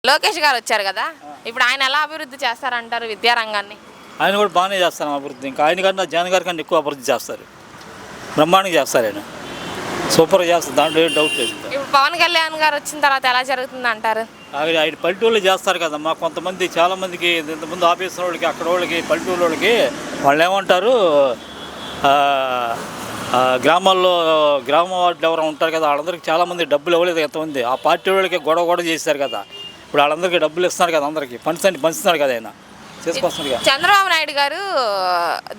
లోకేష్ గారు వచ్చారు కదా, ఇప్పుడు ఆయన ఎలా అభివృద్ధి చేస్తారంటారు విద్యారంగాన్ని? ఆయన కూడా బాగానే చేస్తారు అభివృద్ధి. ఇంకా ఆయన కన్నా జగన్ గారి కన్నా ఎక్కువ అభివృద్ధి చేస్తారు. బ్రహ్మాండంగా చేస్తారు. ఆయన సూపర్గా చేస్తారు, దాంట్లో ఏం డౌట్ లేదు. ఇప్పుడు పవన్ కళ్యాణ్ గారు వచ్చిన తర్వాత ఎలా జరుగుతుంది అంటారు? ఆయన పల్లెటూళ్ళు చేస్తారు కదమ్మా. కొంతమంది చాలామందికి ఇంతకుముందు ఆఫీసర్ వాళ్ళకి అక్కడ వాళ్ళకి పల్లెటూళ్ళ వాళ్ళకి వాళ్ళు ఏమంటారు, గ్రామాల్లో గ్రామ వార్డులు ఎవరు ఉంటారు కదా, వాళ్ళందరికీ చాలామంది డబ్బులు ఇవ్వలేదు. ఎంతమంది ఆ పార్టీ వాళ్ళకి గొడవ చేశారు కదా, ఇప్పుడు వాళ్ళందరికీ డబ్బులు ఇస్తున్నారు కదా, అందరికీ పంచుతున్నాడు కదా ఆయన చేసుకొస్తున్నాడు. చంద్రబాబు నాయుడు గారు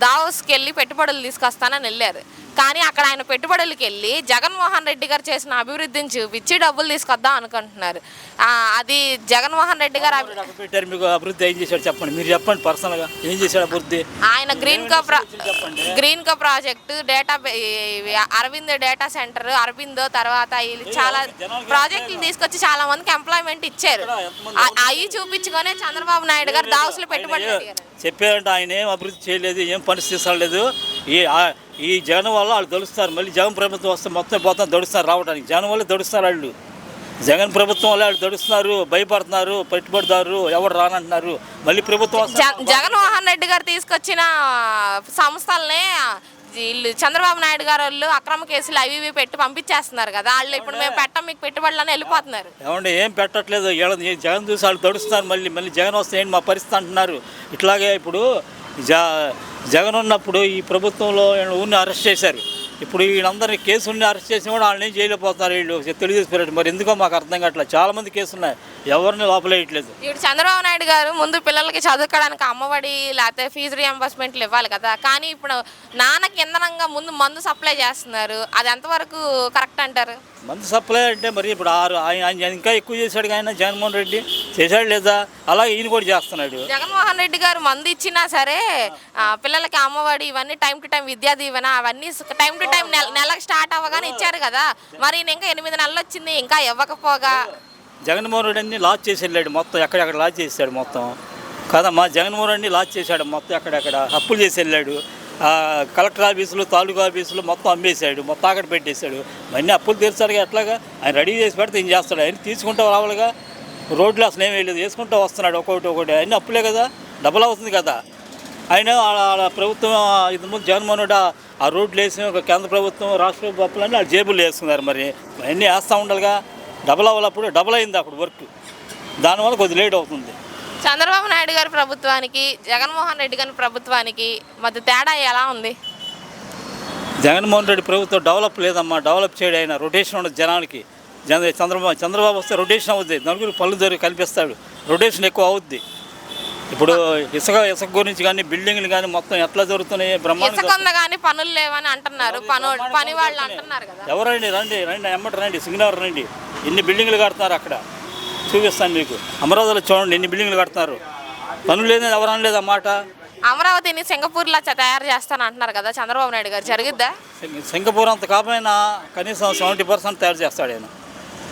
దావోస్కి వెళ్ళి పెట్టుబడులు తీసుకొస్తానని వెళ్ళారు, కానీ అక్కడ ఆయన పెట్టుబడులకి వెళ్ళి జగన్మోహన్ రెడ్డి గారు చేసిన అభివృద్ధిని చూపించి డబ్బులు తీసుకొద్దాం అనుకుంటున్నారు. అది జగన్మోహన్ రెడ్డి గారు పెట్టారు. మీకు అభివృద్ధి ఏం చేశాడు చెప్పండి, మీరు చెప్పండి. పర్సనల్గా ఏం చేశాడు అభివృద్ధి? ఆయన Greenko project, data Aravind data centre, Aurobindo తర్వాత చాలా ప్రాజెక్టులు తీసుకొచ్చి చాలా మందికి ఎంప్లాయ్మెంట్ ఇచ్చారు. అవి చూపించుకొని చంద్రబాబు నాయుడు గారు దావోస్లో పెట్టుబడులు చెప్పారంటే ఆయన ఏం అభివృద్ధి చేయలేదు, ఏం పరిస్థితి లేదు. ఈ జగన్ వల్ల వాళ్ళు దొడుస్తారు. మళ్ళీ జగన్ ప్రభుత్వం వస్తే మొత్తం పోతాం దొడుస్తున్నారు రావడానికి. జగన్ వల్ల దొడుస్తున్నారు వాళ్ళు. జగన్ ప్రభుత్వం వల్ల వాళ్ళు దొడుస్తున్నారు, భయపడుతున్నారు, పెట్టుబడిదారు ఎవరు రానంటున్నారు. మళ్ళీ ప్రభుత్వం జగన్మోహన్ రెడ్డి గారు తీసుకొచ్చిన సంస్థలనే వీళ్ళు చంద్రబాబు నాయుడు గారు వాళ్ళు అక్రమ కేసులు అవి ఇవి పెట్టి పంపించేస్తున్నారు కదా, వాళ్ళు ఇప్పుడు మేము పెట్టం మీకు పెట్టుబడులని వెళ్ళిపోతున్నారు. ఏమంటే ఏం పెట్టట్లేదు. జగన్ చూసి వాళ్ళు దొడుస్తున్నారు. మళ్ళీ జగన్ వస్తే ఏంటి మా పరిస్థితి అంటున్నారు. ఇట్లాగే ఇప్పుడు జగన్ ఉన్నప్పుడు ఈ ప్రభుత్వంలో ఊరిని అరెస్ట్ చేశారు. ఇప్పుడు వీళ్ళందరినీ కేసుల్ని అరెస్ట్ చేసి కూడా వాళ్ళని ఏం చేయలేకపోతున్నారు వీళ్ళు తెలుగుదేశం. మరి ఎందుకో మాకు అర్థం కావట్లేదు. చాలా మంది కేసులు ఉన్నాయి, ఎవరిని లోపలేయట్లేదు. ఇప్పుడు చంద్రబాబు నాయుడు గారు ముందు పిల్లలకి చదువుకోవడానికి అమ్మఒడి లేకపోతే ఫీజు రియంబర్స్మెంట్లు ఇవ్వాలి కదా, కానీ ఇప్పుడు నాన్నకి ఇంధనంగా ముందు మందు సప్లై చేస్తున్నారు. అది ఎంతవరకు కరెక్ట్ అంటారు? మందు సప్లై అంటే మరి ఇప్పుడు ఆయన ఇంకా ఎక్కువ చేశాడు. ఆయన జగన్మోహన్ రెడ్డి చేశాడు లేదా? అలాగే ఈయన కూడా చేస్తున్నాడు. జగన్మోహన్ రెడ్డి గారు మందు ఇచ్చినా సరే పిల్లలకి అమ్మఒడి ఇవన్నీ time to time Vidya Deevena అవన్నీ టైం టు టైం నెలకు స్టార్ట్ అవ్వగానే ఇచ్చారు కదా, మరి ఇంకా 8 నెలలు వచ్చింది ఇంకా ఇవ్వకపోగా. జగన్మోహన్ రెడ్డి అన్ని లాస్ చేసి వెళ్ళాడు మొత్తం, ఎక్కడెక్కడ లాస్ చేశాడు మొత్తం కదమ్మా. జగన్మోహన్ రెడ్డి లాస్ చేశాడు మొత్తం, ఎక్కడెక్కడ అప్పులు చేసి వెళ్ళాడు. కలెక్టర్ ఆఫీసులు, తాలూకా ఆఫీసులు మొత్తం అమ్మేశాడు, మొత్తం అక్కడ పెట్టేశాడు. అన్నీ అప్పులు తీర్చాడుగా. ఎట్లాగా ఆయన రెడీ చేసి పెడితే ఏం చేస్తాడు? ఆయన తీసుకుంటూ రావాలిగా. రోడ్లు అసలు ఏమీ లేదు, వేసుకుంటూ వస్తున్నాడు ఒకటి. అన్నీ అప్పులే కదా, డబుల్ అవుతుంది కదా. ఆయన ప్రభుత్వం ఇంతకుముందు జగన్మోహన్ రెడ్డి ఆ రోడ్లు వేసి కేంద్ర ప్రభుత్వం రాష్ట్ర ప్రభుత్వం అప్పులన్నీ వాళ్ళు జేబులు వేసుకున్నారు. మరి అన్నీ వేస్తూ ఉండాలిగా. డబుల్ అవ్వాలప్పుడు డబుల్ అయింది అప్పుడు వర్క్, దానివల్ల కొద్ది లేట్ అవుతుంది. చంద్రబాబు నాయుడు గారి ప్రభుత్వానికి జగన్మోహన్ రెడ్డి గారి ప్రభుత్వానికి మధ్య తేడా ఎలా ఉంది? జగన్మోహన్ రెడ్డి ప్రభుత్వం డెవలప్ లేదమ్మా. డెవలప్ చేయడం ఆయన రొటేషన్ ఉండదు జనానికి. చంద్రబాబు వస్తే రొటేషన్ అవుద్ది, నలుగురు పనులు కల్పిస్తాడు, రొటేషన్ ఎక్కువ అవుద్ది. ఇప్పుడు ఇసుక గురించి కానీ బిల్డింగ్లు కానీ మొత్తం ఎట్లా జరుగుతున్నాయి? బ్రహ్మాండంగా కానీ పనులు లేవని అంటున్నారు, పని వాళ్ళు అంటున్నారు కదా. ఎవరండి రండి ఎమ్మటి రండి, సింగనగర్ రండి, ఎన్ని బిల్డింగ్లు కడుతున్నారు అక్కడ చూపిస్తాను మీకు. అమరావతిలో చూడండి ఎన్ని బిల్డింగ్లు కడుతున్నారు. పనులు లేదని ఎవరు అనలేదు అన్నమాట. అమరావతిని సింగపూర్లా తయారు చేస్తాను అంటున్నారు కదా చంద్రబాబు నాయుడు గారు, జరుగుద్దా? సింగపూర్ అంత కాకపోయినా కనీసం 70% తయారు చేస్తాడు ఆయన.